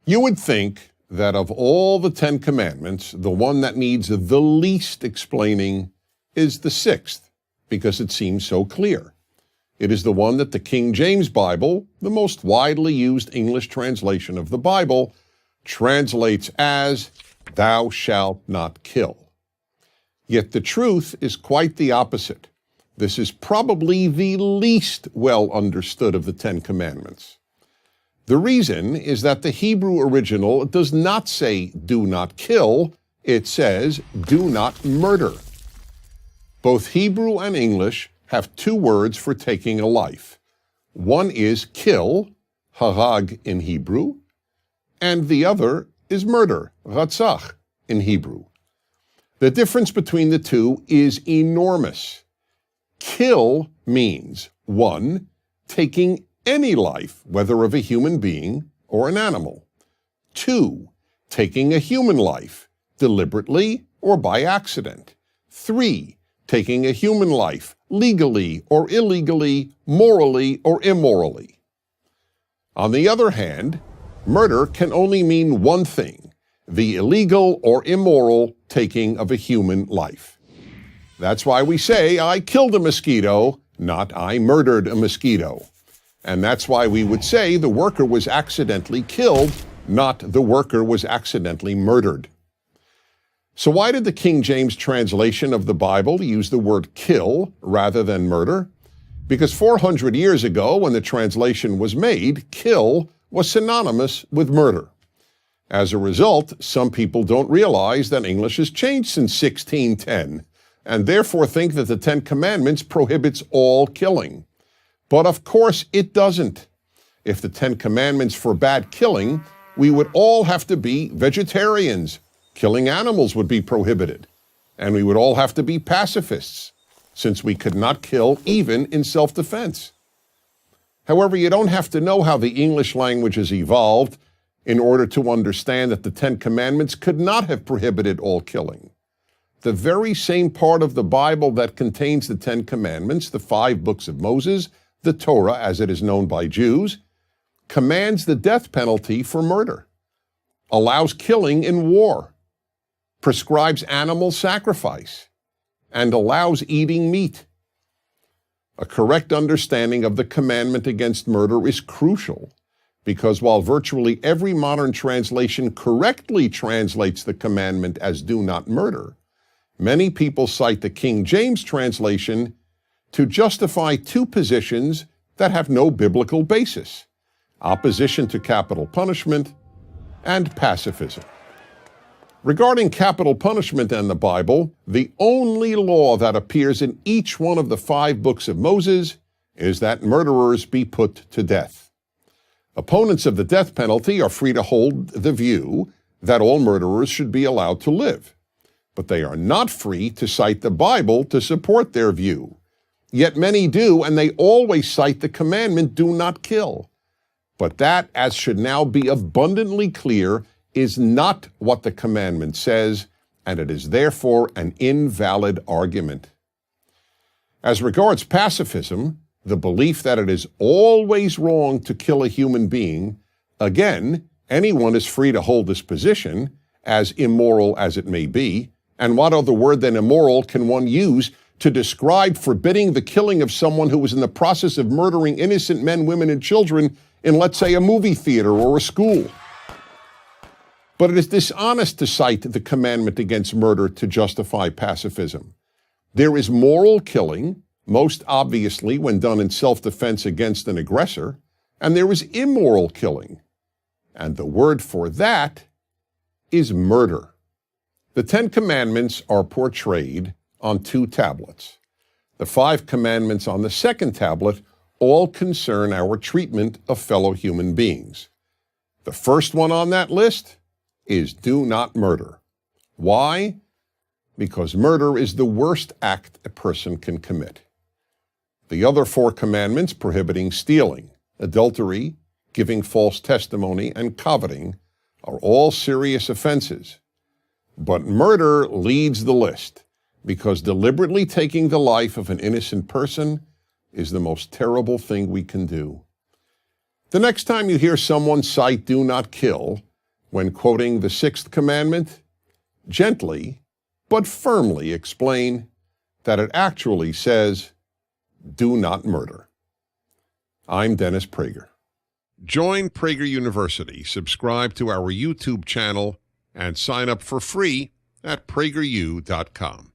You would think that of all the 10 commandments, the one that needs the least explaining is the sixth, because it seems so clear. It is the one that the King James Bible, the most widely used English translation of the Bible, translates as, "Thou shalt not kill." Yet the truth is quite the opposite. This is probably the least well understood of the 10 commandments. The reason is that the Hebrew original does not say, "do not kill," it says, "do not murder." Both Hebrew and English have two words for taking a life. One is kill, harag in Hebrew, and the other is murder, ratzach in Hebrew. The difference between the two is enormous. Kill means, one, taking any life, whether of a human being or an animal. Two, taking a human life, deliberately or by accident. Three, taking a human life, legally or illegally, morally or immorally. On the other hand, murder can only mean one thing: the illegal or immoral taking of a human life. That's why we say, "I killed a mosquito," not "I murdered a mosquito." And that's why we would say the worker was accidentally killed, not the worker was accidentally murdered. So why did the King James translation of the Bible use the word kill rather than murder? Because 400 years ago, when the translation was made, kill was synonymous with murder. As a result, some people don't realize that English has changed since 1610, and therefore think that the 10 Commandments prohibits all killing. But of course it doesn't. If the 10 Commandments forbade killing, we would all have to be vegetarians. Killing animals would be prohibited. And we would all have to be pacifists, since we could not kill even in self-defense. However, you don't have to know how the English language has evolved in order to understand that the 10 Commandments could not have prohibited all killing. The very same part of the Bible that contains the 10 Commandments, the 5 books of Moses, the Torah as it is known by Jews, commands the death penalty for murder, allows killing in war, prescribes animal sacrifice, and allows eating meat. A correct understanding of the commandment against murder is crucial, because while virtually every modern translation correctly translates the commandment as "do not murder," many people cite the King James translation to justify two positions that have no biblical basis: opposition to capital punishment and pacifism. Regarding capital punishment and the Bible, the only law that appears in each one of the 5 books of Moses is that murderers be put to death. Opponents of the death penalty are free to hold the view that all murderers should be allowed to live, but they are not free to cite the Bible to support their view. Yet many do, and they always cite the commandment, "do not kill." But that, as should now be abundantly clear, is not what the commandment says, and it is therefore an invalid argument. As regards pacifism, the belief that it is always wrong to kill a human being, again, anyone is free to hold this position, as immoral as it may be, and what other word than immoral can one use to describe forbidding the killing of someone who was in the process of murdering innocent men, women, and children in, let's say, a movie theater or a school? But it is dishonest to cite the commandment against murder to justify pacifism. There is moral killing, most obviously when done in self-defense against an aggressor, and there is immoral killing. And the word for that is murder. The 10 Commandments are portrayed on 2 tablets. The 5 Commandments on the second tablet all concern our treatment of fellow human beings. The first one on that list is "do not murder." Why? Because murder is the worst act a person can commit. The other 4 commandments prohibiting stealing, adultery, giving false testimony, and coveting are all serious offenses. But murder leads the list, because deliberately taking the life of an innocent person is the most terrible thing we can do. The next time you hear someone cite "do not kill," when quoting the sixth commandment, gently but firmly explain that it actually says, do not murder. I'm Dennis Prager. Join Prager University, subscribe to our YouTube channel, and sign up for free at prageru.com.